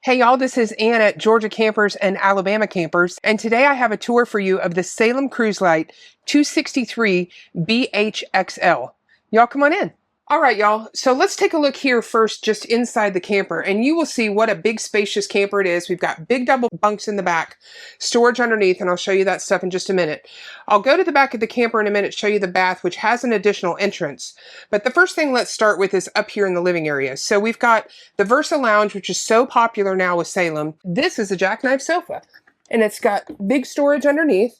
Hey y'all, this is Ann at Georgia Campers and Alabama Campers, and today I have a tour for you of the Salem Cruise Lite 263BHXL. Y'all come on in. All right, y'all. So let's take a look here first, just inside the camper, and you will see what a big spacious camper it is. We've got big double bunks in the back, storage underneath, and I'll show you that stuff in just a minute. I'll go to the back of the camper in a minute, show you the bath, which has an additional entrance. But the first thing let's start with is up here in the living area. So we've got the Versa Lounge, which is so popular now with Salem. This is a jackknife sofa, and it's got big storage underneath.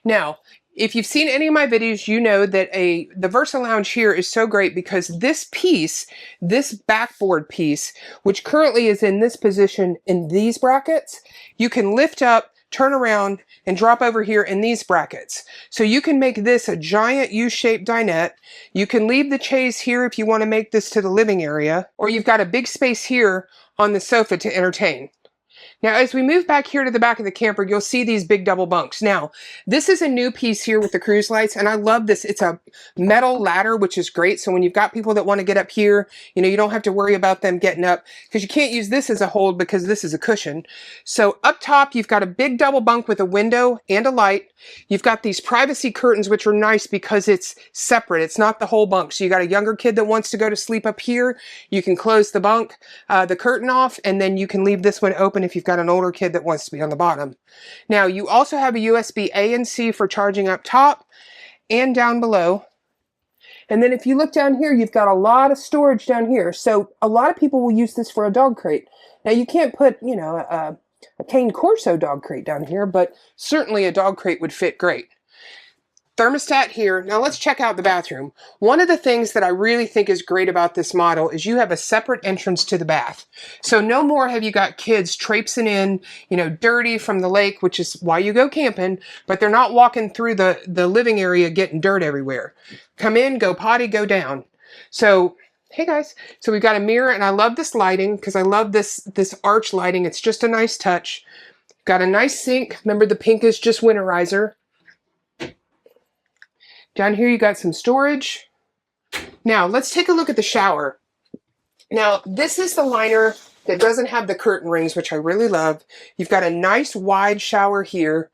Now, if you've seen any of my videos, you know that the Versa Lounge here is so great because this piece, this backboard piece, which currently is in this position in these brackets, you can lift up, turn around, and drop over here in these brackets. So you can make this a giant U-shaped dinette. You can leave the chaise here if you want to make this to the living area, or you've got a big space here on the sofa to entertain. Now, as we move back here to the back of the camper, you'll see these big double bunks. Now, this is a new piece here with the cruise lights, and I love this. It's a metal ladder, which is great. So when you've got people that want to get up here, you know, you don't have to worry about them getting up because you can't use this as a hold because this is a cushion. So up top, you've got a big double bunk with a window and a light. You've got these privacy curtains, which are nice because it's separate. It's not the whole bunk. So you got a younger kid that wants to go to sleep up here. You can close the bunk, the curtain off, and then you can leave this one open if you've got an older kid that wants to be on the bottom. Now, you also have a USB A and C for charging up top and down below. And then if you look down here, you've got a lot of storage down here. So a lot of people will use this for a dog crate. Now, you can't put, you know, a Cane Corso dog crate down here, but certainly a dog crate would fit great. Thermostat here. Now let's check out the bathroom. One of the things that I really think is great about this model is you have a separate entrance to the bath. So no more have you got kids traipsing in, you know, dirty from the lake, which is why you go camping, but they're not walking through the living area getting dirt everywhere. Come in, go potty, go down. So, hey guys. So we've got a mirror, and I love this lighting because I love this arch lighting. It's just a nice touch. Got a nice sink. Remember, the pink is just winterizer. Down here, you got some storage. Now, let's take a look at the shower. Now, this is the liner that doesn't have the curtain rings, which I really love. You've got a nice wide shower here,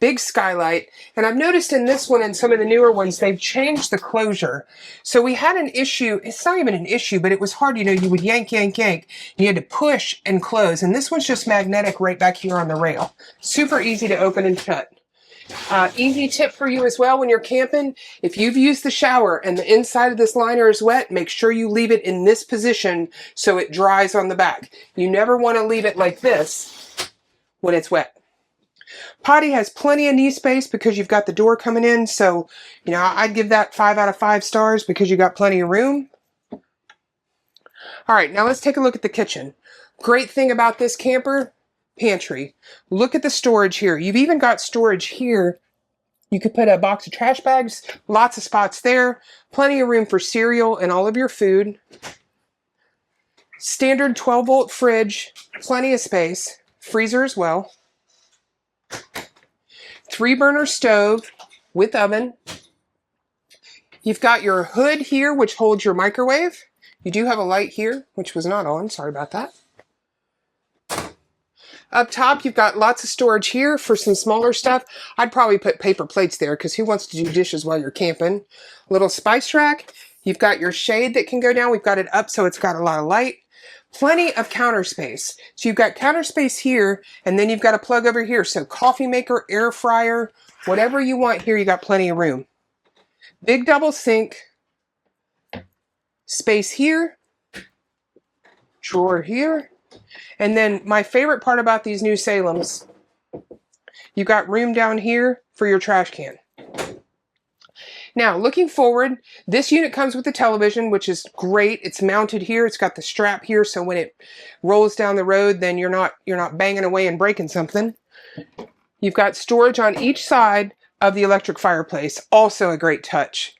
big skylight. And I've noticed in this one and some of the newer ones, they've changed the closure. So we had an issue. It's not even an issue, but it was hard. You know, you would yank, yank, yank. You had to push and close. And this one's just magnetic right back here on the rail. Super easy to open and shut. Easy tip for you as well when you're camping. If you've used the shower and the inside of this liner is wet, make sure you leave it in this position so it dries on the back. You never want to leave it like this when it's wet. Potty has plenty of knee space because you've got the door coming in. So, you know, I'd give that 5 out of 5 stars because you got plenty of room. All right, now let's take a look at the kitchen. Great thing about this camper, pantry. Look at the storage here. You've even got storage here. You could put a box of trash bags, lots of spots there, plenty of room for cereal and all of your food. Standard 12-volt fridge, plenty of space, freezer as well. 3-burner stove with oven. You've got your hood here, which holds your microwave. You do have a light here, which was not on. Sorry about that. Up top, you've got lots of storage here for some smaller stuff. I'd probably put paper plates there because who wants to do dishes while you're camping? Little spice rack. You've got your shade that can go down. We've got it up so it's got a lot of light. Plenty of counter space. So you've got counter space here, and then you've got a plug over here. So coffee maker, air fryer, whatever you want here, you got plenty of room. Big double sink. Space here. Drawer here. And then my favorite part about these new Salems, you got room down here for your trash can. Now, looking forward, this unit comes with the television, which is great. It's mounted here. It's got the strap here, so when it rolls down the road, then you're not banging away and breaking something. You've got storage on each side of the electric fireplace. Also a great touch.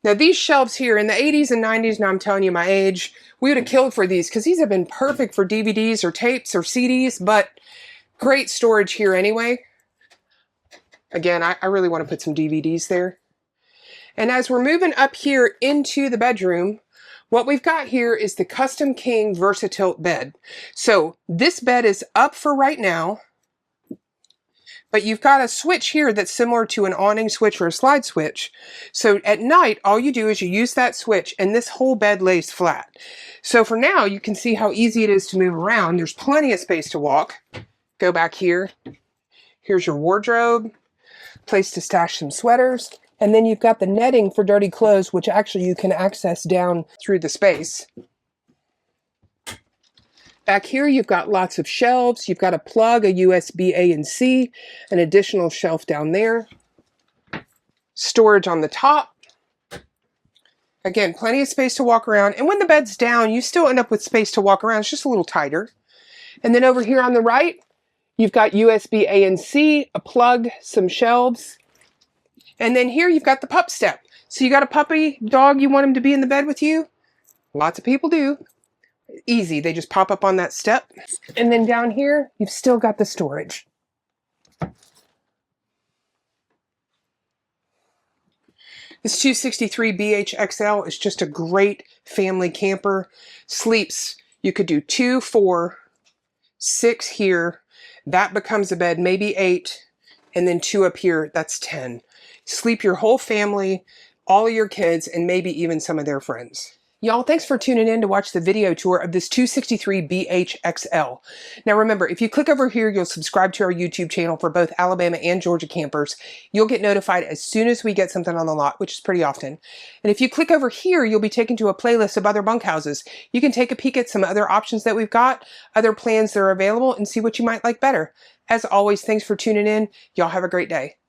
Now, these shelves here in the 80s and 90s, now I'm telling you my age, we would have killed for these because these have been perfect for DVDs or tapes or CDs, but great storage here anyway. Again, I really want to put some DVDs there. And as we're moving up here into the bedroom, What we've got here is the Custom King Versatilt bed. So this bed is up for right now, but you've got a switch here that's similar to an awning switch or a slide switch. So at night, all you do is you use that switch and this whole bed lays flat. So for now, you can see how easy it is to move around. There's plenty of space to walk. Go back here. Here's your wardrobe, place to stash some sweaters. And then you've got the netting for dirty clothes, which actually you can access down through the space. Back here, you've got lots of shelves. You've got a plug, a USB A and C, an additional shelf down there. Storage on the top. Again, plenty of space to walk around. And when the bed's down, you still end up with space to walk around. It's just a little tighter. And then over here on the right, you've got USB A and C, a plug, some shelves. And then here you've got the pup step. So you got a puppy dog, you want him to be in the bed with you? Lots of people do. Easy, they just pop up on that step. And then down here, you've still got the storage. This 263BHXL is just a great family camper. Sleeps, you could do 2, 4, 6 here. That becomes a bed, maybe 8. And then 2 up here, that's 10. Sleep your whole family, all of your kids, and maybe even some of their friends. Y'all, thanks for tuning in to watch the video tour of this 263BHXL. Now remember, if you click over here, you'll subscribe to our YouTube channel for both Alabama and Georgia campers. You'll get notified as soon as we get something on the lot, which is pretty often. And if you click over here, you'll be taken to a playlist of other bunkhouses. You can take a peek at some other options that we've got, other plans that are available, and see what you might like better. As always, thanks for tuning in. Y'all have a great day.